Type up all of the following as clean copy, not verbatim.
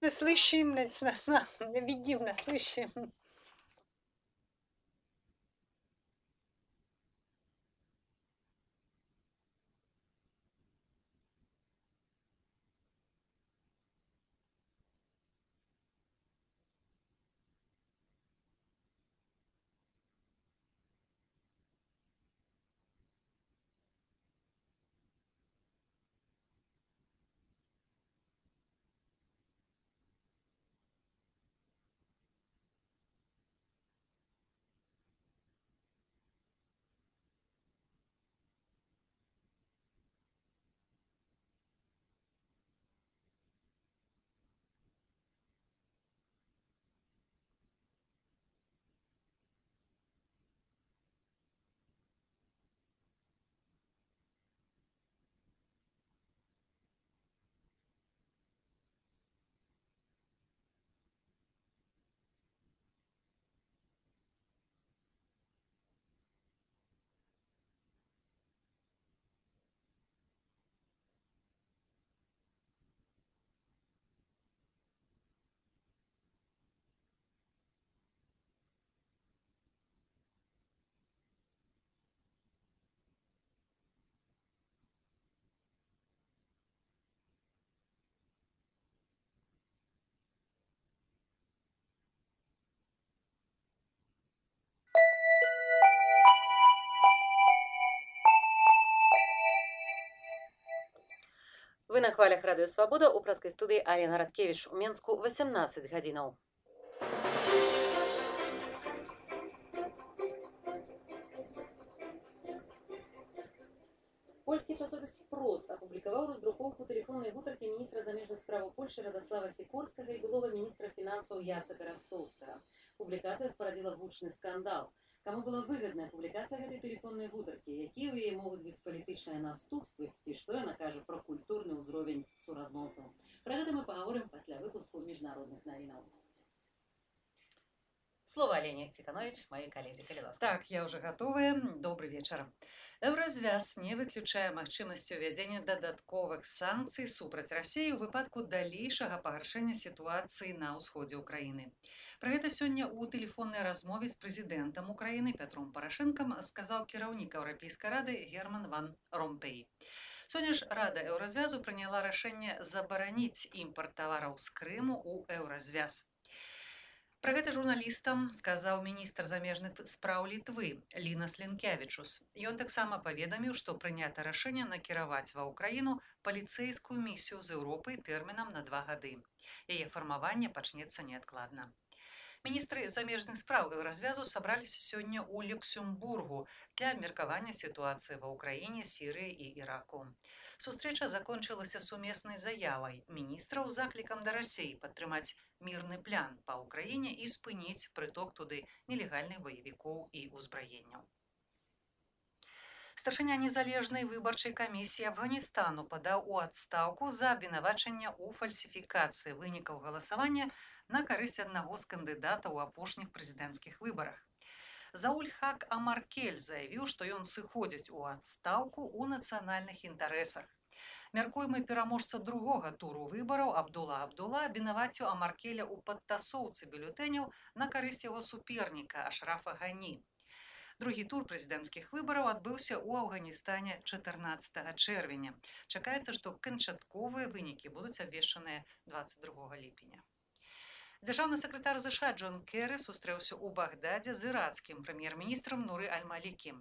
Не слышим, не видим, не слышим. Вы на хвалях Радыё Свабода ў праскай студыі Арина Радкевіч. У Менску 18 гадзінаў. Польскі часопіс «Впрост» апублікаваў раздрукоўку тэлефоннай гутаркі міністра замежных справаў Польшчы Радослава Сікорскага і былога міністра фінансаў Яцека Растовскага. Публікацыя спарадзіла гучны скандал. Каму была выгадная публікацыя гэтай тэлефоннай гутаркі, якія ў яе могуць быць палітычныя наступствы і што яна кажа пра культурны ўзровень суразмоўцаў. Пра гэта мы пагаворым пасля выпуску міжнародных навінаў. Слово Алене Тиханович, моей коллеге. Так, я уже готовая. Добрый вечер. Еўразвяз не выключае магчымасці ўвядзення дадатковых санкцый супраць Расіі ў выпадку далейшага пагаршэння сітуацыі на ўсходзе ўкраіны. Пра гэта сёння ў тэлефоннай размове з прэзідэнтам Украіны Пятром Парашэнкам сказаў кіраўнік Еўрапейскай рады Герман ван Ромпей. Сёння ж Рада Еўразвязу прыняла рашэнне забараніць імпарт тавараў з Крыму ў Еўразвяз. Пра гэта журналістам сказаў міністр замежных спраў Літвы Лінас Лінкявічус. Ён таксама паведаміў, што прынята рашэнне накіраваць ва ўкраіну паліцэйскую місію з Еўропай тэрмінам на 2 гады. Яе фармаванне пачнецца неадкладна. Міністры замежных спраў Еўразвязу сабраліся сёння ў Люксембургу для абмеркавання сітуацыі ва ўкраіне, Сірыі і Іраку. Сустрэча закончылася сумеснай заявай міністраў з заклікам да Расіі падтрымаць мірны план па ўкраіне і спыніць прыток туды нелегальных баевікоў і ўзбраенняў. Старшыня незалежнай выбарчай камісіі Афганістану падаў у адстаўку за абвінавачанне ў фальсіфікацыі вынікаў галасавання на карысць аднаго з кандыдатаў у апошніх прэзідэнцкіх выбарах. Зауль Хак Амаркель заявіў, што ён сыходзіць у адстаўку ў нацыянальных інтарэсах. Мяркуемы пераможца другога туру выбараў Абдула абвінаваціў Амаркеля ў падтасоўцы бюлетэняў на карысць яго суперніка Ашрафа Гані. Другі тур прэзідэнцкіх выбараў адбыўся ў Афганістане 14 чэрвеня. Чакаецца, што канчатковыя вынікі будуць абвешчаныя 22 ліпеня. Дзяржаўны сакратар ЗША Джон Керры сустрэўся ў Багдадзе з ірацкім прэм'ер-міністрам Нуры Аль-Малікі.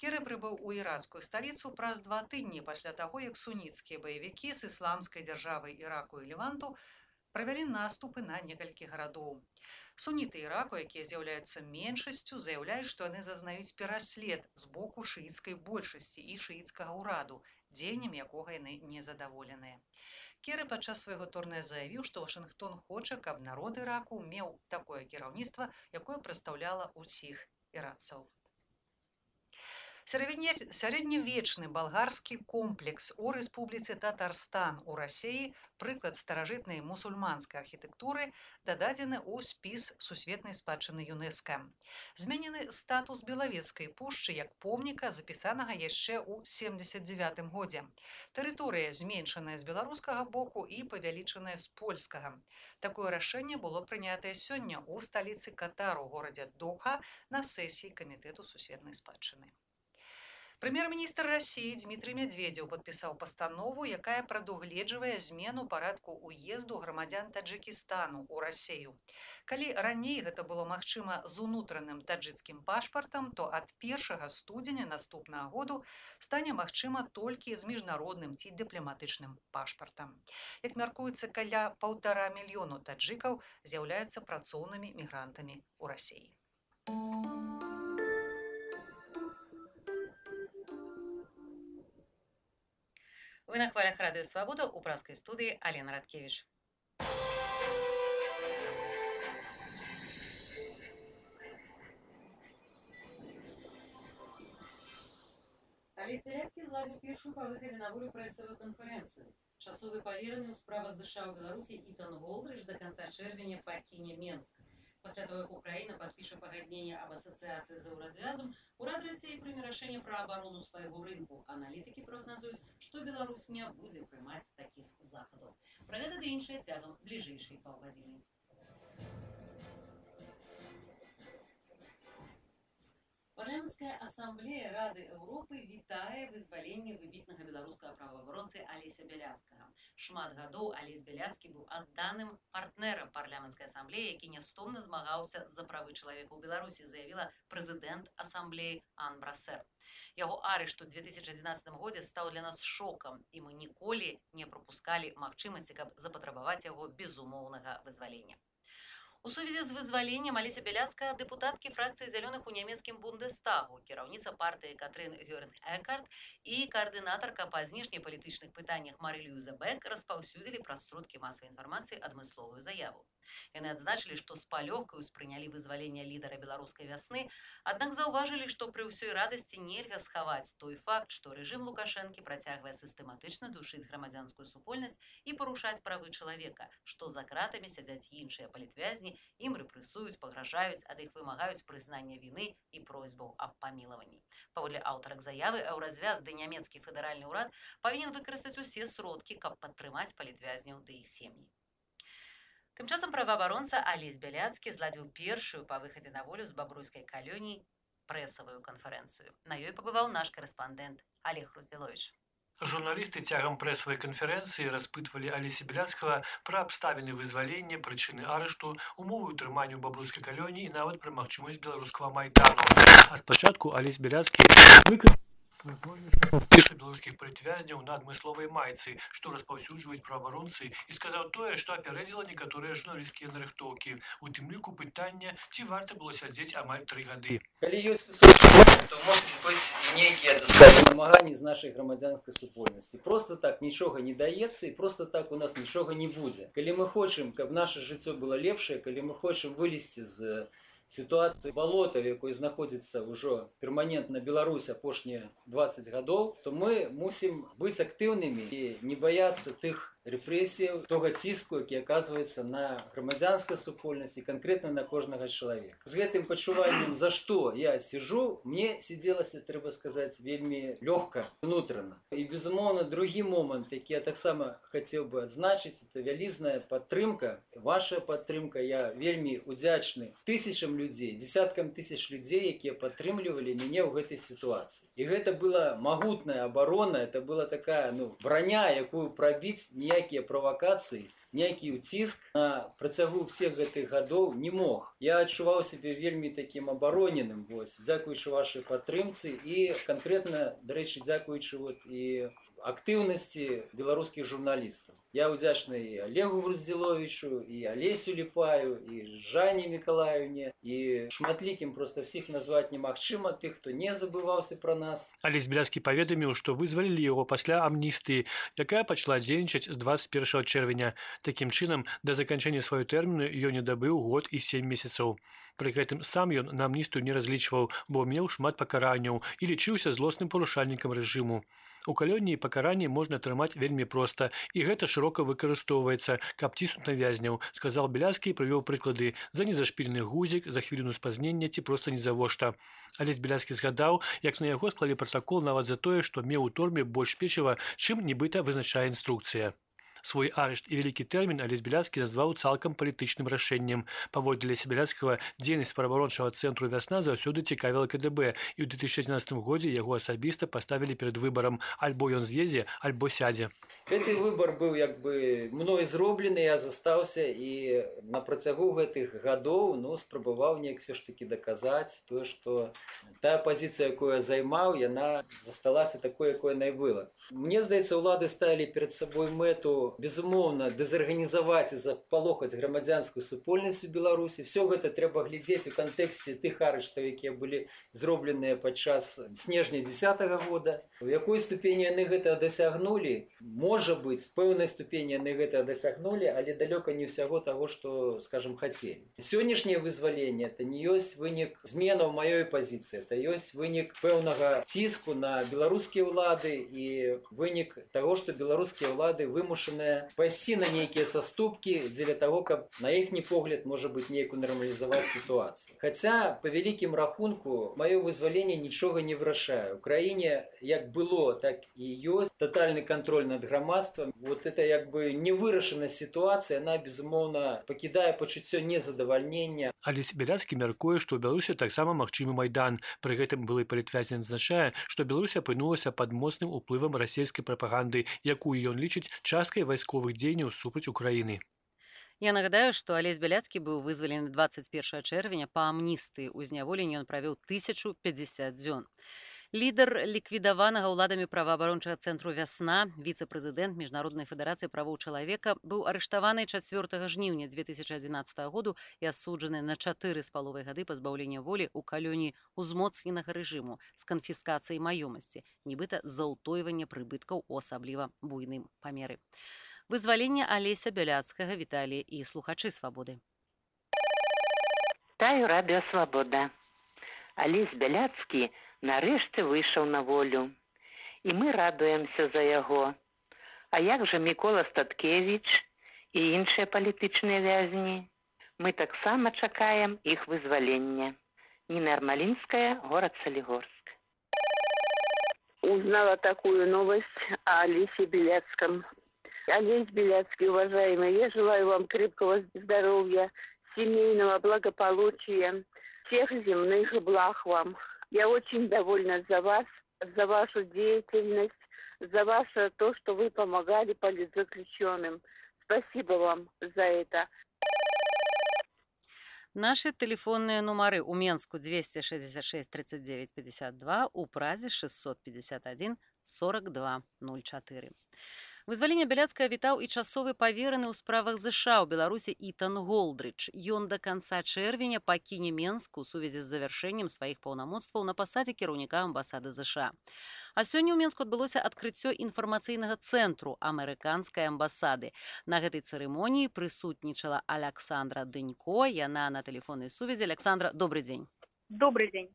Керры прыбыў у ірацкую сталіцу праз 2 тыдні пасля таго, як суніцкія баевікі з ісламскай дзяржавай Іраку і Леванту правялі наступы на некалькі гарадоў. Суніты Іраку, якія з'яўляюцца меншасцю, заяўляюць, што яны зазнаюць пераслед з боку шыіцкай большасці і шыіцкага ўраду, дзеяннем якога яны незадаволеныя. Керры падчас свайго турне заявіў, што Вашынгтон хоча, каб народ Іраку меў такое кіраўніцтва, якое прадстаўляла ўсіх іракцаў. Сярэднявечны балгарскі комплекс у Рэспубліцы Татарстан у Расіі, прыклад старажытнай мусульманскай архітэктуры, дададзены ў спіс сусветнай спадчыны ЮНЕСКА. Зменены статус Белавецкай пушчы як помніка, запісанага яшчэ ў 79 годзе. Тэрыторыя зменшаная з беларускага боку і павялічаная з польскага. Такое рашэнне было прынятае сёння ў сталіцы Катару, горадзе Доха, на сесіі Камітэту сусветнай спадчыны. Прэм'ер-міністр Расіі Дмітрый Медведзеў падпісаў пастанову, якая прадугледжвае змену парадку ўезду грамадзян Таджыкістану ў Расію. Калі раней гэта было магчыма з унутраным таджыцкім пашпартам, то ад 1 студзеня наступнага году стане магчыма толькі з міжнародным ці дыпламатычным пашпартам. Як мяркуецца, каля 1,5 мільёну таджыкаў з'яўляюцца працоўнымі мігрантамі ў Расіі. Вы на хвалях Радыё Свабода, у пражскай студыі Алена Радкевіч. Алесь Бяляцкі зладзіў першую па выхадзе на волю прэсавую канферэнцыю. Часовы павераны ў справах ЗША ў Беларусі Ітан Голдрыч да канца чэрвеня пакіне Менск. Пасля того, як Украіна падпіша пагадненне аб асацыяцыі з еўразвязам, урад Расіі прыме рашэнне пра абарону свайго рынку. Аналітыкі прагназуюць, што Беларусь не будзе прымаць такіх захадаў. Пра гэта ды іншае цягам бліжэйшай паўгадзіны. Парламенцкая асамблея Рады Еўропы вітае вызваленне выбітнага беларускага праваабаронцы Алеся Бяляцкага. Шмат гадоў Алесь Бяляцкі быў адданым партнерам парламенцкай асамблеі, які нястомна змагаўся за правы чалавека ў Беларусі, заявіла прэзідэнт асамблеі Ан Брасер. Яго арышт у 2011 годзе стаў для нас шокам, і мы ніколі не прапускалі магчымасці, каб запатрабаваць яго безумоўнага вызвалення. У сувязі з вызваленнем Алеся Бяляцкага дэпутаткі фракцыі зялёных у нямецкім Бундестагу, кіраўніца партыі Катрын Гёринг-Экарт і каардынатарка па знешнепалітычных пытаннях Марі-Люйза Бек распаўсюдзілі праз сродкі масавай інфармацыі адмысловую заяву. Яны адзначылі, што з палёгкай успрынялі вызвалення лідара беларускай вясны, аднак заўважылі, што пры ўсёй радасці нельга схаваць той факт, што рэжым Лукашэнкі працягвае сістэматычна душыць грамадзянскую супольнасць і парушаць правы чалавека, што за кратамі сядзяць іншыя палітвязні, ім рэпрэсуюць, пагражаюць, ад іх вымагаюць прызнання віны і просьбаў аб памілаванні. Паводле аўтарак заявы, еўразвяз ды нямецкі федэральны ўрад павінен выкарыстаць усе сродкі, каб падтрымаць палітвязняў ды іх сем'і. Тым часам праваабаронца Алесь Бяляцкі зладзіў першую па выхадзе на волю з бабруйскай калоніі прэсавую канферэнцыю. На ёй пабываў наш карэспандэнт Олег Руздзіловіч. Журналісты цягам прэсавай канферэнцыі распытвалі Алеся Бяляцкага пра абставіны вызвалення, прычыны арышту, умовы ўтрымання ў бабруйскай калоніі і нават пра магчымасць беларускага майдану. А спачатку Алесь Бяляцкі спісу беларускіх палітвязняў на адмысловай майцы, што распаўсюджваюць праваабаронцы, і сказаў тое, што апярэдзіла некаторыя журналісцкія нарыхтоўкі, у тым ліку пытання, ці варта было сядзець амаль 3 гады. Калі ёсць высокі, то могуць быць і нейкія намаганні з нашай грамадзянскай супольнасці. Просто так нічога не даецца і просто так у нас нічога не будзе. Калі мы хочам, каб наша жыццё было лепшае, калі мы хочам вылезці з ситуації балота, в якой знаходзіцца ўжо перманентна Беларусь апошнія 20 гадоў, то мы мусім быць актыўнымі і не баяцца тых рэпрэсіяў, того ціску, які аказваецца на грамадзянскай супольнасці, канкрэтна на кожнага чалавека. З гэтым пачуваннем, за што я сіджу, мне сидзелася, трэба сказаць, вельмі лёгка, унутрана. І, безумоўна, другі момант, які я таксама хацеў бы адзначыць, это вялізная падтрымка, ваша падтрымка. Я вельмі удзячны тысячам людзей, десяткам тысяч людзей, якія падтрымлівалі мяне ў гэтай сітуацыі. І гэта была магутная абарона, это была такая, броня, якую прабіць ніякія правакацыі, ніякі ўціск на працягу всех гэтых гадоў не мог. Я адчуваў сябе вельмі такім абароненым, дзякуючы вашай падтрымцы і канкрэтна, дарэчы, дзякуючы і актыўнасці беларускіх журналістаў. Я удзячны і Олегу Груздзіловічу, і Олесю Ліпаю, і Жанне Мікалаївне, і шматлікім просто всіх назваць немагчыма, тых, хто не забываўся пра нас. Алесь Беляцкі паведаміў, што вызвалілі яго пасля амністыі, якая пачала дзейнічаць з 21 чэрвеня. Такім чынам, да заканчэння сваёй тэрміну ён не дабыў год і 7 месяцаў. Пры гэтым сам ён на амністыю не разлічваў, бо меў шмат пакаранняў і лічыўся злосным парушальнікам рэжыму. У калоніі пакаранні можна атрымаць вельмі проста, і гэта шырока выкарыстоўваецца, каб ціснуць на вязняў, сказаў Беляцкі і прывёў прыклады за незашпільны гузік, за хвіліну спазнення ці проста нізавошта. Алесь Беляцкі згадаў, як на яго склалі пратакол нават за тое, што меў у торбе больш печыва, чым нібыта вызначае інструкцыя. Свой арышт і вялікі тэрмін Алесь Беляцкі назваў цалкам палітычным рашэннем. Паводле Алеся Беляцкага, дзейнасць праваабарончага цэнтру «Вясна» заўсёды цікавіла КДБ, і ў 2011 годзе яго асабіста паставілі перад выбарам: альбо ён з'едзе, альбо сядзе. Гэты выбар быў як бы мной зроблены, я застаўся і на працягу гэтых гадоў спрабаваў неяк все ж таки даказаць тое, што тая пазіцыя, якую я займаў, яна засталася такой, якой яна і была. Мне здаецца, улады ставілі перад сабой мэту, безумоўна, дэзарганізаваць і запалохаць грамадзянскую супольнасць у Беларусі. Все гэта трэба глядзець у кантэксце тых арыштаў, якія былі зробленыя падчас снежня 2010 года. У якой ступені яны гэта дасягнулі? Можа быць, пэўнай ступені яны гэта дасягнулі, але далёка не ўсяго таго, што, скажам, хацелі. Сённяшняе вызваленне это не ёсць вынік зменаў маёй пазіцыі, это ёсць вынік пэўнага ціску на беларускія ўлады і вынік таго, што беларускія ўлады вымушаныя пайсці на нейкія саступкі дзеля таго, каб на іхні погляд, можа быць, нейкую нармалізаваць сітуацыю. Хаця, па вялікім рахунку, маё вызваленне нічога не вырашае. У краіне як было, так і ёсць татальны кантроль над грамадствам. Вот это як бы невырашаная сітуацыя, яна, безумоўна, пакідае пачуццё незадавальнення. Алесь Беляцкі мяркуе, што ў Беларусі таксама магчымы майдан. Пры гэтым былы палітвязень адзначае, што Беларусь апынулася пад моцным уплывам расійскай прапаганды, якую ён лічыць часткай вайсковых дзеянняў супраць Украіны. Я нагадаю, што Алесь Беляцкі быў вызвалены 21 чэрвеня па амністыі. У зняволенні ён правёў 1050 дзён. Лідар ліквідаванага ўладамі праваабарончага цэнтру «Вясна», віцэ-прэзідэнт Міжнароднай федэрацыі правоў чалавека, быў арыштаваны 4 жніўня 2011 году і асуджаны на 4,5 гады пазбаўлення волі ў калоніі ўзмоцненага рэжыму з канфіскацыяй маёмасці, нібыта з-за ўтойвання прыбыткаў у асабліва буйным памеры. Вызваленне Алеся Беляцкага віталі і слухачы «Свабоды». Вітаю радыё «Свабода». Алесь Беляцкі нарэшце выйшаў на волю. І мы радуемся за яго. А як жа Мікола Статкевіч і іншыя палітычныя вязні? Мы таксама чакаем іх вызвалення. Нина Армалинская, город Солигорск. Узнала такую новость о Алесе Беляцком. Олесь Беляцкий, уважаемый, я желаю вам крепкого здоровья, семейного благополучия, всех земных благ вам. Я очень довольна за вас, за вашу деятельность, за ваше то, что вы помогали политзаключенным. Спасибо вам за это. Наши телефонные номеры у Менску 266 39 52, у Празе 651 42 04. Вызваленне Беляцкага вітаў і часовы павераны ў справах ЗША ў Беларусі Ітан Голдрыч. Ён да канца чэрвеня пакіне Менск у сувязі з завяршэннем сваіх паўнамоцтваў на пасадзе кіраўніка амбасады ЗША. А сёння ў Менску адбылося адкрыццё інфармацыйнага цэнтру амерыканскай амбасады. На гэтай цырымоніі прысутнічала Александра Дынько. Яна на тэлефоннай сувязі. Александра, добрый дзень. Добрый дзень.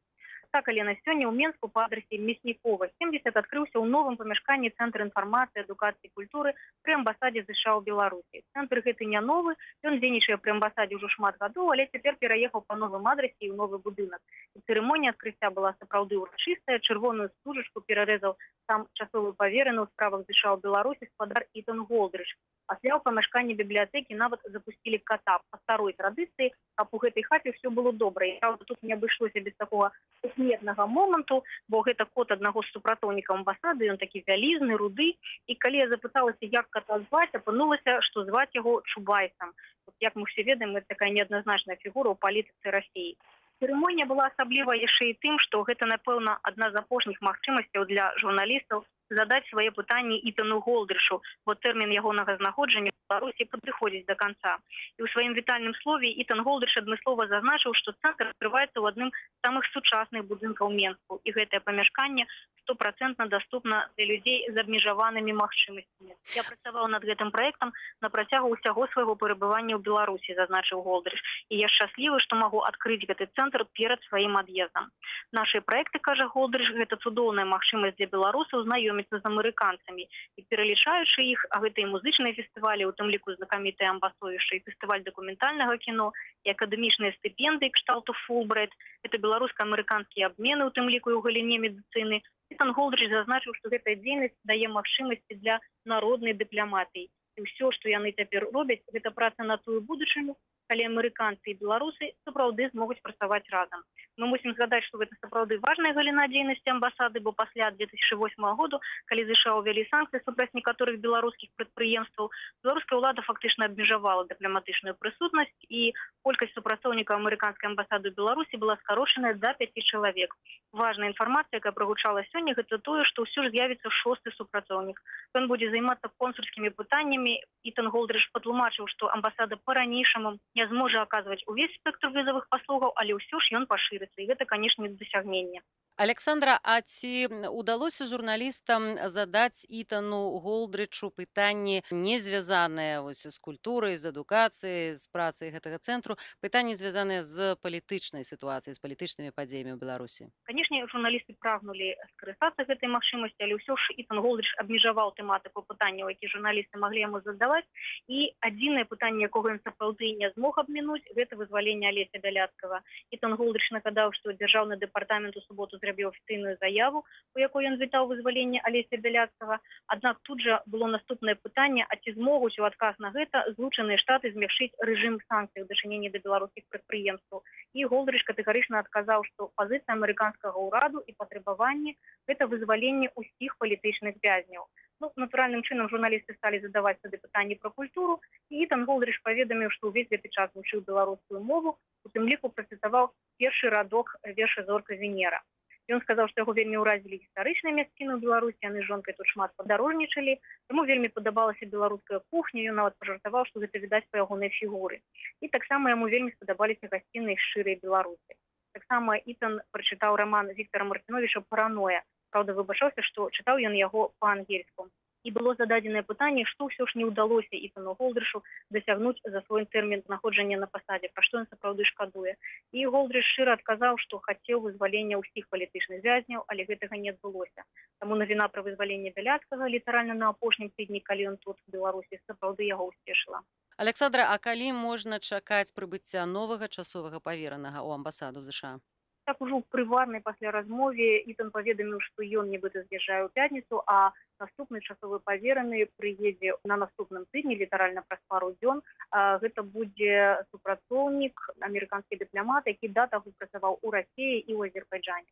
Так, Алена, сёння ў Менску па адрасе Мяснікова 70 адкрыўся ў новым памяшканні Цэнтр інфармацыі, адукацыі і культуры пры амбасадзе ЗША ў Беларусі. Цэнтр гэты не новы, ён дзейнічае пры амбасадзе ўжо шмат гадоў, але цяпер пераехаў па новым адрасе і ў новы будынак. І цырымонія адкрыцця была сапраўды ўрачыстая, чырвоную стужачку перарэзаў сам часовы павераны ў справах ЗША ў Беларусі гаспадар Ітан Голдрыч. Пасля ў памяшканні бібліятэкі нават запусцілі кота па старой традыцыі, каб у гэтай хаце ўсё было добра. І правда, тут не абышлося без такога сметнага моманту, бо гэта кот аднаго з супрацоўнікаў амбасады, ён такі вялізны, руды. І калі я запыталася, як кота зваць, апынулася, што зваць яго Чубайсам. Як мы ўсе ведаем, гэта такая неадназначная фігура ў палітыцы Расіі. Цырымонія была асабліва яшчэ і тым, што гэта, напэўна, адна з апошніх магчымасцяў для журналістаў задаць свае пытанні Ітану Голдрышу, бо тэрмін ягонага знаходжання ў Беларусі падыходзіць да канца. І ў сваім вітальным слове Ітан Голдрыш адмыслова зазначыў, што цэнтр адкрываецца ў адным з самых сучасных будынкаў Менску, і гэтае памяшканне 100% доступна для людзей з абмежаванымі магчымасцямі. Я працаваў над гэтым праектам на працягу ўсяго свайго перабывання ў Беларусі, зазначыў Голдрыш, і я шчаслівы, што магу адкрыць гэты цэнтр перад сваім ад'ездам. Нашы праекты, кажа Голдрыш, гэта цудоўная магчымасць для беларусаў знаёміцца з амерыканцамі, і пералічаючы іх, а гэта і музычныя фестывалі, у тым ліку знакамітыя амбасовішча, і фестываль дакументальнага кіно, і акадэмічныя стыпендыі кшталту Фулбрайт, гэта беларуска-амерыканскія абмены, у тым ліку і ў галіне медыцыны. Ітан Голдрыш зазначыў, што гэтая дзейнасць дае магчымасці для народнай дыпламатыі. І ўсё, што яны цяпер робяць, гэта праца на тую будучыню, калі амерыканцы і беларусы сапраўды змогуць працаваць разам. Мы мусім згадаць, што гэта сапраўды важная галіна дзейнасці амбасады, бо пасля 2008 году, калі ЗША ўвялі санкцыі супраць некаторых беларускіх прадпрыемстваў, беларуская ўлада фактычна абмежавала дыпламатычную прысутнасць, і колькасць супрацоўнікаў амерыканскай амбасады ў Беларусі была скарошаная да 5 чалавек. Важная інфармацыя, якая прагучала сёння, гэта тое, што ўсё ж з'явіцца 6-ы супрацоўнік. Ён будзе займацца консульскімі пытаннямі. Ітан Голдрыш патлумачыў, што амбасада па-ранейшаму не зможа аказваць увесь спектр візавых паслугаў, але ўсё ж ён пашырыцца, і гэта, канешне, дасягненне. Александра, а ці удалося журналістам задаць Ітану Голдрычу пытанні, не звязаныя з культурай, з адукацыяй, з працай гэтага цэнтру, пытанні звязаныя з палітычнай сітуацыяй, з палітычнымі падзеямі ў Беларусі? Канешне, журналісты прагнулі скарыстацца гэтай магчымасці, але ўсё ж Ітан Голдрыч абмежаваў тэматыку пытанняў, якія журналісты маглі яму задаваць, і адзінае пытанне, якога ён сапраўды не змог абмінуць, гэта вызваленне Алеся Бяляцкага. Ітан Голдрыч нагадаў, што дзяржаўны дэпартамент у суботу зрабіў афіцыйную заяву, у якой ён вітаў вызваленне Алеся Бяляцкага. Аднак тут жа было наступнае пытанне, а ці змогуць у адказ на гэта Злучаныя Штаты змякшыць рэжым санкцый у дачыненні да беларускіх прадпрыемстваў. І Голдрыч катэгарычна адказаў, што пазіцыя амерыканскага ўраду і патрабаванні гэта вызваленне ўсіх палітычных вязняў. Натуральным чынам журналісты сталі задаваць сюды пытанні пра культуру, і Ітан Голдрыч паведаміў, што ўвесь гэты час вучыў беларускую мову, у тым ліку працытаваў першы радок верша «Зорка Венера». Ён сказаў, што яго вельмі ўразілі гістарычныя мясціны ў Беларусі, яны з жонкай тут шмат падарожнічалі, яму вельмі падабалася беларуская кухня, ён нават пажартаваў, што гэта відаць па ягонай фігуры. І таксама яму вельмі спадабаліся гасціныя шчырыя беларусы. Таксама Ітан прачытаў раман Віктара Мартыновіча «Параноя». Праўда, выбачаўся, што чытаў ён яго па-ангельску. І было зададзенае пытанне, што ўсё ж не ўдалося Ітану Голдрышу дасягнуць за свой тэрмін знаходжання на пасадзе, пра што ён сапраўды шкадуе. І Голдрыш шчыра адказаў, што хацеў вызвалення ўсіх палітычных вязняў, але гэтага не адбылося. Таму навіна пра вызваленне Бяляцкага літаральна на апошнім тыдні, калі ён тут у Беларусі, сапраўды яго ўсцешыла. Александра, а калі можна чакаць прыбыцця новага часовага паверанага ў амбасаду ЗША? Так ужо ў прыватнай пасля размове Ітан паведаміў, што ён нібыта з'язджае ў пятніцу, а наступны часовы павераны прыедзе на наступным тыдні, літаральна праз пару дзён. Гэта будзе супрацоўнік, амерыканскі дыпламат, які да таго працаваў у Расіі і ў Азербайджане.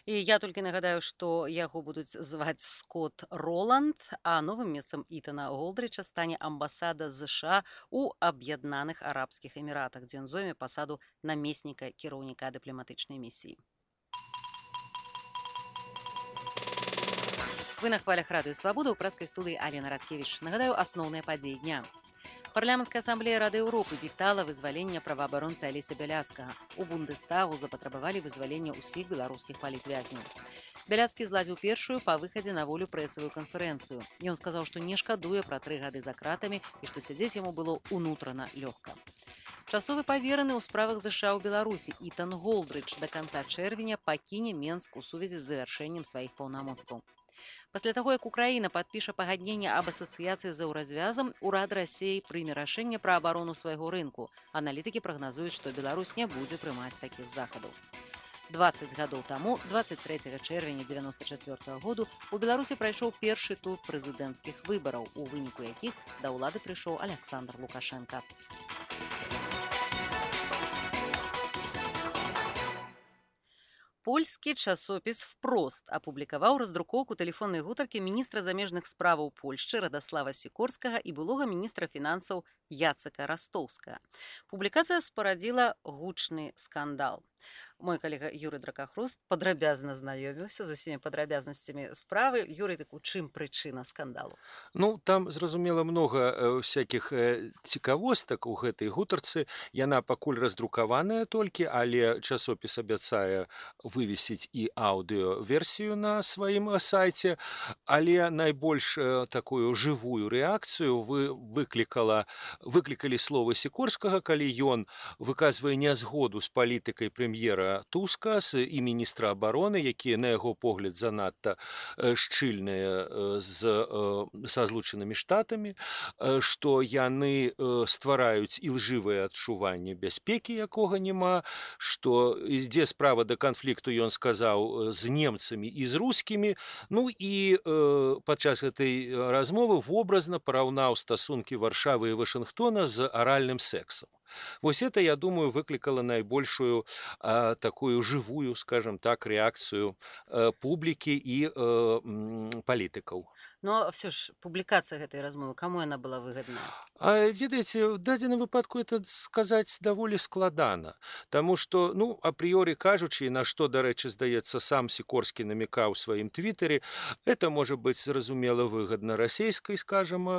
І я толькі нагадаю, што яго будуць зваць Скотт Роланд, а новым месцам Ітана Голдрыча стане амбасада ЗША ў Аб'яднаных Арабскіх Эміратах, дзе ён зойме пасаду намесніка кіраўніка дыпламатычнай місіі. Вы на хвалях радыё Свабода, ў праскай студыі Алена Радкевіч. Нагадаю, асноўныя падзеі дня. Парламенцкая асамблея Рады Еўропы вітала вызваленне праваабаронцы Алеся Бяляцкага. У Бундестагу запатрабавалі вызвалення ўсіх беларускіх палітвязняў. Бяляцкі зладзіў першую па выхадзе на волю прэсавую канферэнцыю. Ён сказаў, што не шкадуе пра 3 гады за кратамі і што сядзець яму было ўнутрана лёгка. Часовы павераны ў справах ЗША ў Беларусі Ітан Голдрыч да канца чэрвеня пакіне Менск у сувязі з завяршэннем сваіх паўнамоцтваў. Пасля таго, як Украіна падпіша пагадненне аб асацыяцыі з еўразвязам, урад Расіі прыме рашэнне пра абарону свайго рынку. Аналітыкі прагназуюць, што Беларусь не будзе прымаць такіх захадаў. 20 гадоў таму, 23 чэрвеня 1994 году, у Беларусі прайшоў першы тур прэзідэнцкіх выбараў, у выніку якіх да ўлады прыйшоў Аляксандр Лукашенка. Польскі часопіс «Впрост» апублікаваў раздрукоўку тэлефоннай гутаркі міністра замежных справаў Польшчы Радаслава Сікорскага і былога міністра фінансаў Яцека Растоўскага. Публікацыя спарадзіла гучны скандал. Мой калега Юрый Дракахруст падрабязна знаёміўся з усімі падрабязнасцямі справы. Юрый, так у чым прычына скандалу? Ну, там, зразумела, много всякіх цікавостак у гэтай гутарцы. Яна пакуль раздрукаваная толькі, але часопіс абяцае вывесіць і аўдыёверсію на сваім сайце. Але найбольш такую жывую рэакцыю выклікалі словы Сікорскага, калі ён выказвае нязгоду з палітыкай прэм'ера Туска і міністра абароны, якія, на яго погляд, занадта шчыльныя са Злучанымі Штатамі, што яны ствараюць ілжывае адчуванне бяспекі, якога няма, што ідзе справа да канфлікту, ён сказаў, з немцамі і з рускімі. Ну і падчас гэтай размовы вобразна параўнаў стасункі Варшавы і Вашынгтона з аральным сексам. Вось это, я думаю, выклікала найбольшую такую живую, скажем так, рэакцыю публікі і палітыкаў. Но все ж публікацыя гэтай размовы, каму яна была выгадная? Ведаеце, в дадзеным выпадку это сказаць даволі складана, таму што, ну, апрыёрі кажучы, на што, дарэчы, здаецца, сам Сікорскі намекаў у сваім твітары, это можа быць зразумела выгадна расійскай, скажем,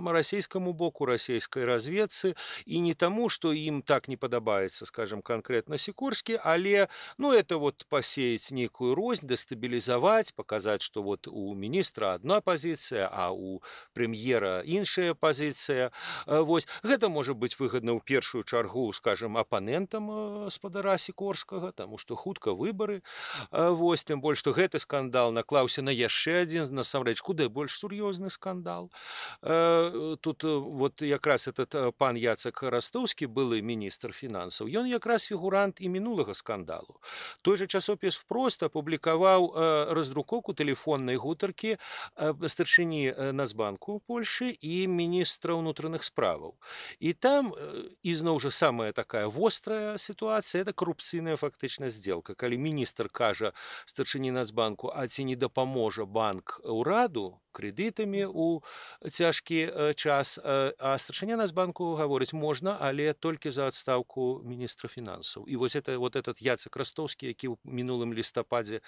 расійскаму боку, расійскай разведцы, і не таму, што ім так не падабаецца, скажем, канкрэтна Сікорскі, але, ну, это вот пасеяць нейкую рознь, дэстабілізаваць, паказаць, што вот у міністра адна пазіцыя, а у прэм'ера іншая пазіцыя. Вось. Гэта можа быць выгадна ў першую чаргу, скажем, апанентам спадара Сікорскага, таму што хутка выбары. Вось, тым больш, што гэты скандал наклаўся на яшчэ адзін, насамрэч, куды больш сур'ёзны скандал. Тут вот якраз этот пан Яцек Растоўскі, былы міністр фінансаў, ён якраз фігурант і мінулага скандалу. Той же часопіс «Впрост» апублікаваў раздрукоўку тэлефоннай гутаркі старшыні Нацбанку Польшы і міністра ўнутраных справаў. І там, ізноў жа, самая такая вострая сітуацыя, это карупцыйная фактычна здзелка. Калі міністр кажа старшыні Нацбанку, а ці не дапаможа банк ўраду крэдытамі ў цяжкі час, а старшыня Нацбанку гаворыць, можна, але толькі за адстаўку міністра фінансаў. І вось это, вот этот Яцек Растоўскі, які ў мінулым лістападзе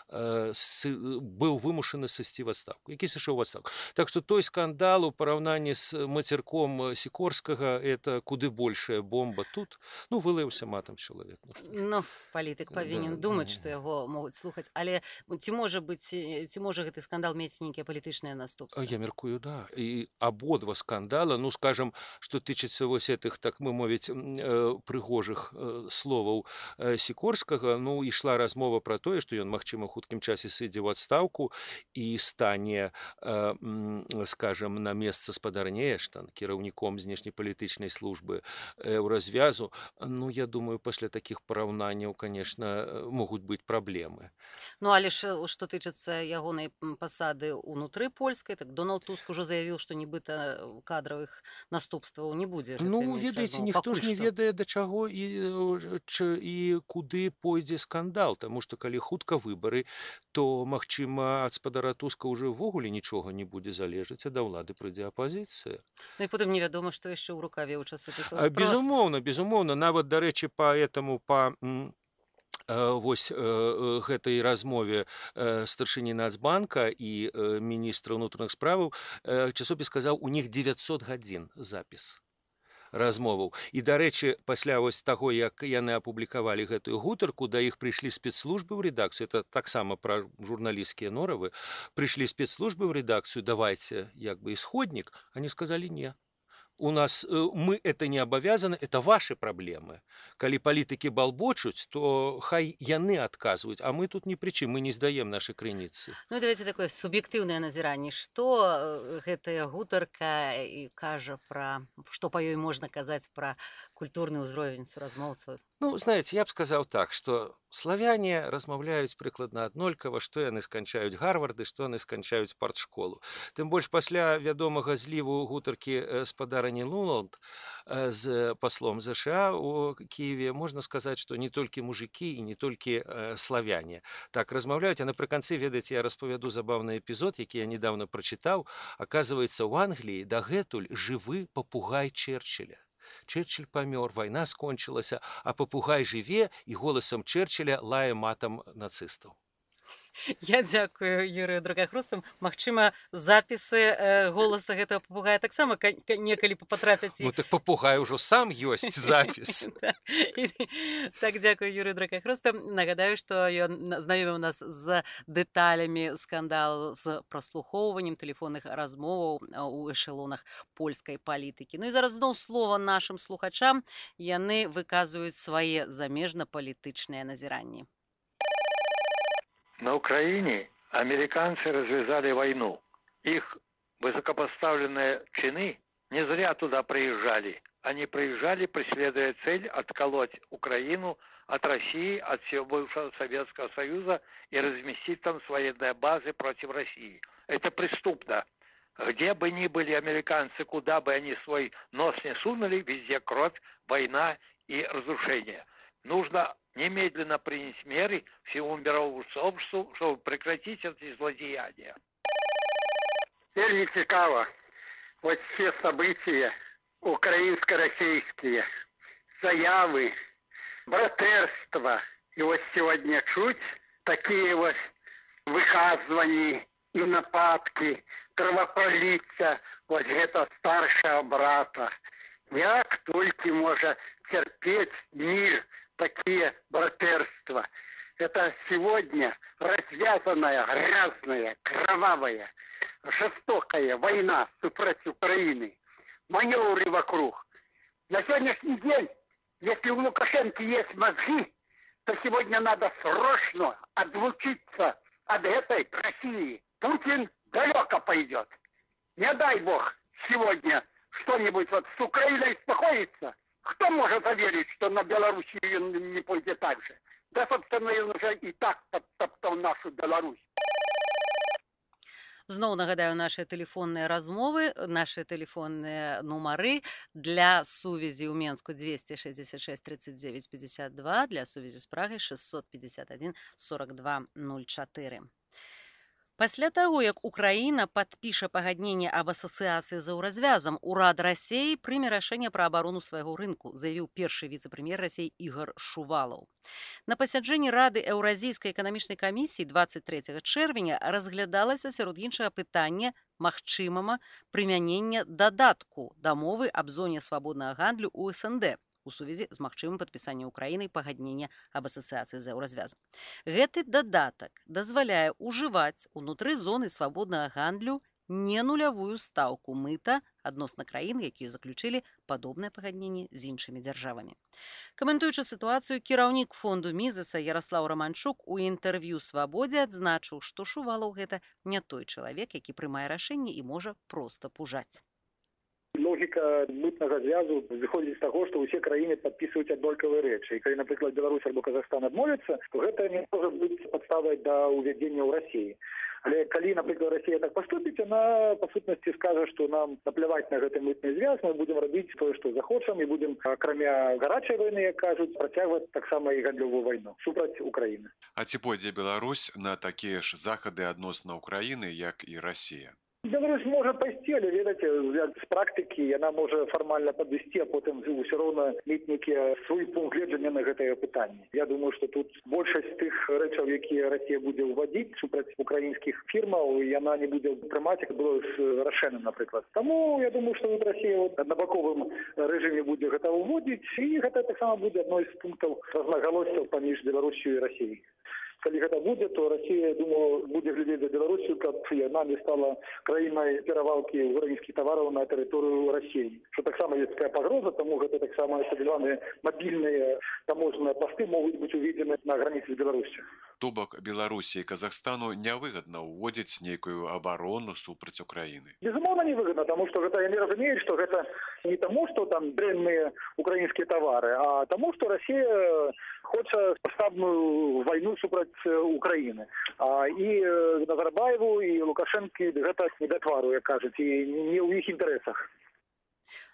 быў вымушаны сысці в адстаўку, які сышоў в адстаўку. Так што той скандал у параўнанні з мацерком Сікорскага, это куды большая бомба. Тут, ну, вылыўся матам чалавек. Ну, палітык павінен думаць, што яго могуць слухаць, але ці можа гэты скандал мець нейкія палітычныя наступствы? Я меркую, да. І абодва скандала, ну, скажем, што тычыцца вось этих, так мы мовіць, прыгожых словаў Сікорскага, ну, ішла размова пра тое, што ён, магчыма, хуткім часе сыдзе ў адстаўку і стане, скажем, на месца спадарні Эштан, кіраўніком знешнепалітычнай службы Еўразвязу. Ну, я думаю, пасля такіх параўнанняў, конечно, могуць быць праблемы. Ну, але ж, што тычыцца ягонай пасады ўнутры польскай, так Дональд Туск ужо заявіў, што нібыта кадравых наступстваў не будзе. Ну, ведаеце, ніхто ж не ведае, да чаго і куды пойдзе скандал, таму што калі хутка выбары, то, магчыма, ад спадара Туска ўжо ўвогуле нічога не будзе залежаць, а да ўлады прыйдзе апазіцыя. Ну і потым невядома, што яшчэ ў рукаве ў часопісу. Безумоўна, нават, дарэчы, па вось гэтай размове старшыні Нацбанка і міністра ўнутраных справаў часопіс сказаў, у них 900 гадзін запіс размоваў. І, дарэчы, пасля вось таго, як яны апублікавалі гэтую гутарку, да іх прыйшлі спецслужбы ў рэдакцыю, это таксама пра журналісцкія норавы, прыйшлі спецслужбы ў рэдакцыю, давайце, як бы, ісходнік, они сказалі не. У нас, мы это не обовязаны, это ваши проблемы. Калі палітыкі балбочуць, то хай яны адказваюць, а мы тут ні пры чым, мы не здаем нашы крыніцы. Ну, давайте такое суб'ектыўнае назіранне. Што гэтая гутарка кажа пра, што па ёй можна казаць пра культурны ўзровень суразмоўцаў? Ну, знаете, я б сказаў так, што славяне размаўляюць прыкладна аднолькава, што яны сканчаюць Гарварды, што яны сканчаюць партшколу. Тым больш пасля вядомага зліву гутаркі спадарні Луланд з паслом ЗША ў Киеве, можна сказаць, што не толькі мужыкі і не толькі славяне так размаўляюць. А напрыканцы, ведаеце, я распавяду забаўны эпізод, які я недавно прачытаў. Аказваецца, у Англіі дагэтуль жывы папугай Черчилля. Черчилль памёр, вайна скончылася, а папугай жыве і голасам Черчилля лае матам нацыстаў. Я дзякую Юрыю Дракахрустам. Магчыма, запісы голаса гэтага папугая таксама некалі патрапяць. Ну так папугай ужо сам ёсць запіс. Так, дзякую Юрыю Дракахрустам. Нагадаю, што ён знаёміў нас з дэталямі скандалу з праслухоўваннем тэлефонных размоваў у эшелонах польскай палітыкі. Ну і зараз зноў слова нашым слухачам. Яны выказваюць свае замежна-палітычныя назіранні. На Украине американцы развязали войну. Их высокопоставленные чины не зря туда приезжали. Они приезжали, преследуя цель отколоть Украину от России, от всего бывшего Советского Союза и разместить там свои базы против России. Это преступно. Где бы ни были американцы, куда бы они свой нос не сунули, везде кровь, война и разрушение. Нужно немедленно принять меры всему мировому сообществу, чтобы прекратить эти злодеяния. Теперь не цікаво. Вот все события украинско-российские, заявы, братерство. И вот сегодня чуть такие вот выказывания и нападки, кровопролития вот это старшего брата. Як только может терпеть мир такие братерства. Это сегодня развязанная, грязная, кровавая, жестокая война против Украины. Маневры вокруг. На сегодняшний день, если у Лукашенко есть мозги, то сегодня надо срочно отлучиться от этой России. Путин далеко пойдет. Не дай бог сегодня что-нибудь вот с Украиной успокоится. Кто может поверить, что на Белоруссию не пойдет так же? Да, собственно, он уже и так подтоптал нашу Беларусь. Зноў нагадаю нашыя тэлефонныя размовы, нашыя тэлефонныя нумары для сувязі ў Менску 266 39 52, для сувязі з Прагай 651 42 04. Пасля таго, як Украіна падпіша пагадненне аб асацыяцыі за ўразвязам, урад Расіі прыме рашэнне пра абарону свайго рынку, заявіў першы віцэ-прэм'ер Расіі Ігор Шувалаў. На пасяджэнні Рады Еўразійскай эканамічнай камісіі 23 чэрвеня разглядалася сярод іншага пытання магчымага прымянення дадатку да мовы аб зоне свабоднага гандлю ў СНД у сувязі з магчымым падпісаннем Украінай пагаднення аб асацыяцыі за еўразвязам. Гэты дадатак дазваляе ўжываць унутры зоны свабоднага гандлю не нулявую стаўку мыта адносна краін, якія заключылі падобнае пагадненне з іншымі дзяржавамі. Каментуючы сітуацыю, кіраўнік фонду Мізеса Яраслаў Раманчук у інтэрв'ю «Свабодзе» адзначыў, што Шувалаў гэта не той чалавек, які прымае рашэнне і можа проста пужаць. Логіка мытнага звязу выходзіць з таго, што ўсе краіны падпісваюць аднолькавыя рэчы. І калі, напрыклад, Беларусь альбо Казахстан адмовяцца, то гэта не можа быць падставай да ўвядзення ў Расіі. Але калі, напрыклад, Расія так паступіць, она, па сутнасці, скажа, што нам напляваць на гэты мытны звяз, мы будзем рабіць тое, што захочам, і будзем, акрамя гарачай вайны, як кажуць, працягваць таксама і гандлёвую вайну супраць Украіны. А ці пойдзе Беларусь на такія ж захады адносна Украіны, як і Расія? Беларусь можа пайсці, але, ведаце, з практыкі яна можа фармальна падвесці, а потым ўсё роўна мець нейкі свой пункт гледжання на гэтае пытанне. Я думаю, што тут большасць тых рэчаў, якія Расія будзе ўвадзіць супраць украінскіх фірмаў, яна не будзе прымаць, як было з Рашэнам, напрыклад. Таму я думаю, што тут Расія на баковым рэжыме будзе гэта ўводзіць, і гэта таксама будзе адной з пунктаў рознагалоссяў паміж Беларусью і Расіяй. Калі гэта будзе, то Расія, думаю, будзе глядзець за Беларусію, каб яна не стала краінай перавалкі украінскіх тавараў на тэрыторыю Расіі. Што таксама ёсць такая пагроза, таму гэта таксама так званыя мабільныя таможныя пасты могуць быць уведзены на граніцы з Беларусю. То бок Беларусі і Казахстану нявыгадна ўводзіць нейкую абарону супраць Украіны. Безумоўна, невыгадна, таму што гэта яны разумеюць, што гэта не таму, што там дрэнныя украінскія тавары, а таму, што Расія хоча маштабную вайну супраць Украіны. І Назарбаеву, і Лукашэнкі гэта не да твару, як кажуць, і не ў іх інтарэсах.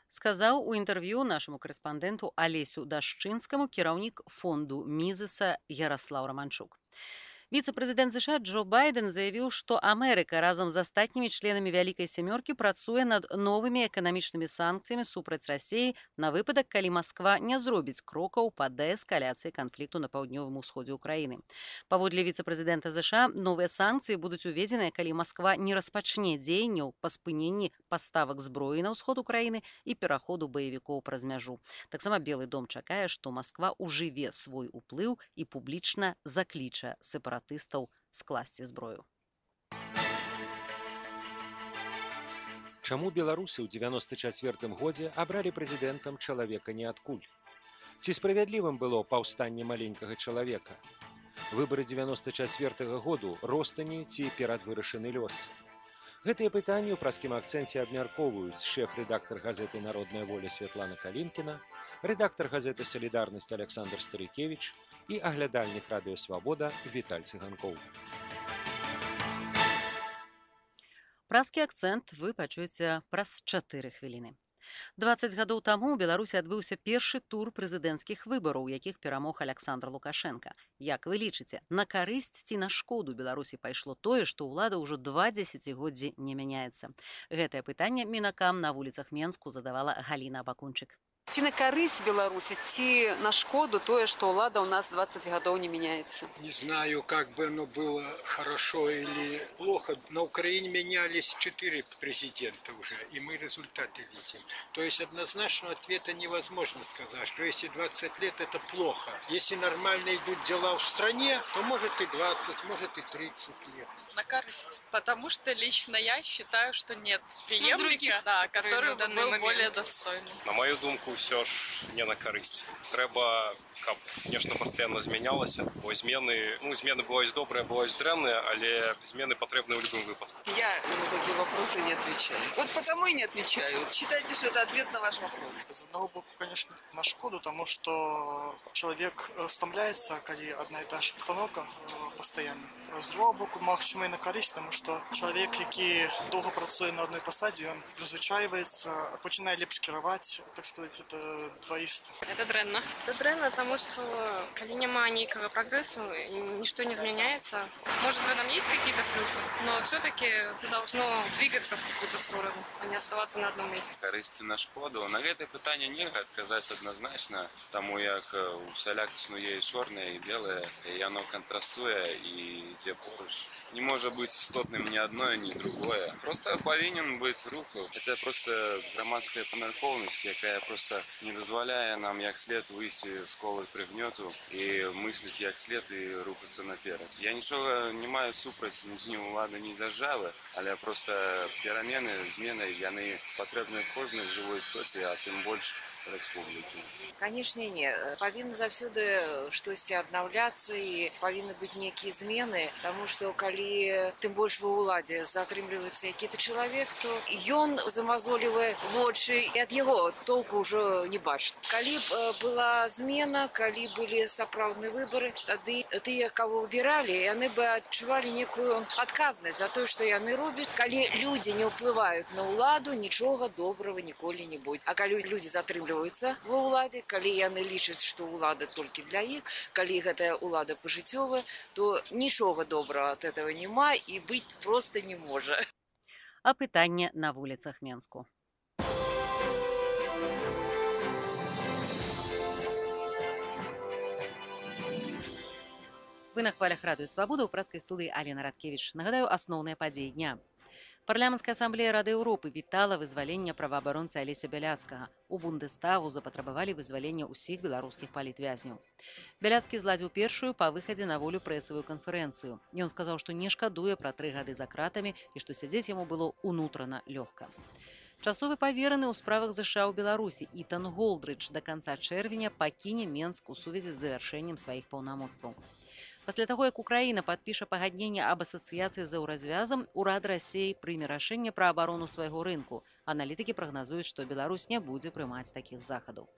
Сказаў у інтэрв'ю нашаму корэспандэнту Алесю Дашчынскаму кіраўнік фонду Мізеса Яраслаў Раманчук. Віцэ-прэзідэнт США Джо Байден заявіў, што Амерыка разам з астатнімі членамі вялікай сямёркі працуе над новымі эканамічнымі санкцыямі супраць Расіі на выпадак, калі Масква не зробіць крокаў па дээскаляцыі канфлікту на паўднёвым усходзе ўкраіны. Паводле віцэ-прэзідэнта США, новыя санкцыі будуць уведзеныя, калі Масква не распачне дзеянняў па спыненні паставак зброі на ўсход Украіны і пераходу баевікоў праз мяжу. Таксама Белы дом чакае, што Масква ўжыве свой уплыў і публічна закліча сепаратыстаў скласці зброю. Чаму беларусы ў 94-м годзе абралі прэзідэнтам чалавека ніадкуль? Ці справядлівым было паўстанне маленькага чалавека? Выбары 94-го году ростані ці перадвырашаны лёс? Гэтыя пытанні ў праскім акцэнце абмяркоўваюць шэф-рэдактар газеты «Народная воля» Святлана Калінкіна, рэдактар газеты «Салідарнасць» Александр Старыкевіч і аглядальнік радыё «Свабода» Віталь Цыганкоў. Праскі акцэнт вы пачуеце праз 4 хвіліны. 20 гадоў таму ў Беларусі адбыўся першы тур прэзідэнцкіх выбараў, у якіх перамог Аляксандр Лукашенка. Як вы лічыце, на карысць ці на шкоду Беларусі пайшло тое, што ўлада ўжо 2 дзесяцігоддзі не мяняецца? Гэтае пытанне мінакам на вуліцах Менску задавала Галіна Абакунчык. Ці на карысць Беларусі, ці на шкоду тое, што ўлада ў нас 20 гадоў не меняется? Не знаю, как бы оно было хорошо или плохо. На Украине менялись 4 президента уже, и мы результаты видим. То есть однозначного ответа невозможно сказать, что если 20 лет это плохо. Если нормально идут дела в стране, то может и 20, может и 30 лет. На корысть. Потому что лично я считаю, что нет преемника, да, который бы был более достойным. На мою думку, все ж не на карысць. Трэба, каб нешта пастаянна змянялася, бо змены бываюць добрыя, бываюць дрэнныя, але змены патрэбны ў любым выпадку. Я на такие вопросы не отвечаю. Вот потому и не отвечаю. Считайте, что это ответ на ваш вопрос. С одного боку, конечно, на шкоду, потому что человек стомляется, когда одна и та же обстановка постоянно. З другого боку, магчыма і на карысць, тому що чоловік, який довго працює на одній посаді, він призвичаюється, починає лепш кіраваць, так сказать, это двоисто. Это дрэнна. Это дрэнна, потому что когда нема никакого прогресса, ничто не изменяется. Может, в этом есть какие-то плюсы, но все-таки ты должно двигаться в какую-то сторону, а не оставаться на одном месте. Карысці на шкоду. На гэтае пытанне нельга адказаць адназначна, таму як усяляк існуе і чорнае, і белае, і яно кантрастуе і ідзе побач. Не можа быць істотным ні адное, ні другое. Просто павінен быць рух. Это просто грамадская памяркоўнасць, якая просто не дазваляе нам як след выйсці з колы прыгнёту і мысліць як след і рухацца наперад. Я нічога не маю супраць ні ўлады, ні дзяржавы, але просто перамены, змены, яны патрэбны кожнай жывой істоце, а тым больш рэспублікі. Канешне, не. Павінна заўсёды штосьці аднаўляцца і павінны быць нейкія змены, таму што калі тым больш ва ўладзе затрымліваецца які-то чалавек, то ён замазолівае вочы і ад яго толку ўжо не бачыць. Калі б была змена, калі былі сапраўдныя выбары, тады тыя, каго выбіралі, яны бы адчувалі некую адказнасць за тое, што яны робяць. Калі людзі не ўплываюць на ўладу, нічога добрага ніколі не будзе. А калі людзі затрымліваюцца ва ўладзе, калі яны лічаць, што ўлада толькі для іх, калі гэтая ўлада пажыццёвая, то нічога добрага ад этого няма і быць проста не можа. А пытанне на вуліцах Менску. Вы на хвалях радыё «Свабода», ў праскай студыі Алена Радкевіч. Нагадаю, асноўныя падзеі дня. Парламенцкая асамблея Рады Еўропы вітала вызвалення праваабаронцы Алеся Бяляцкага. У Бундестагу запатрабавалі вызвалення ўсіх беларускіх палітвязняў. Бяляцкі зладзіў першую па выхадзе на волю прэсавую канферэнцыю. Ён сказаў, што не шкадуе пра 3 гады за кратамі і што сядзець яму было ўнутрана лёгка. Часовы павераны ў справах ЗША ў Беларусі Ітан Голдрыдж да канца чэрвеня пакіне Менск у сувязі з завяршэннем сваіх паўнамоцтваў. Пасля таго, як Украіна падпіша пагадненне аб асацыяцыі з Еўразвязам, урад Расіі прыме рашэнне пра абарону свайго рынку. Аналітыкі прагназуюць, што Беларусь не будзе прымаць такіх захадаў.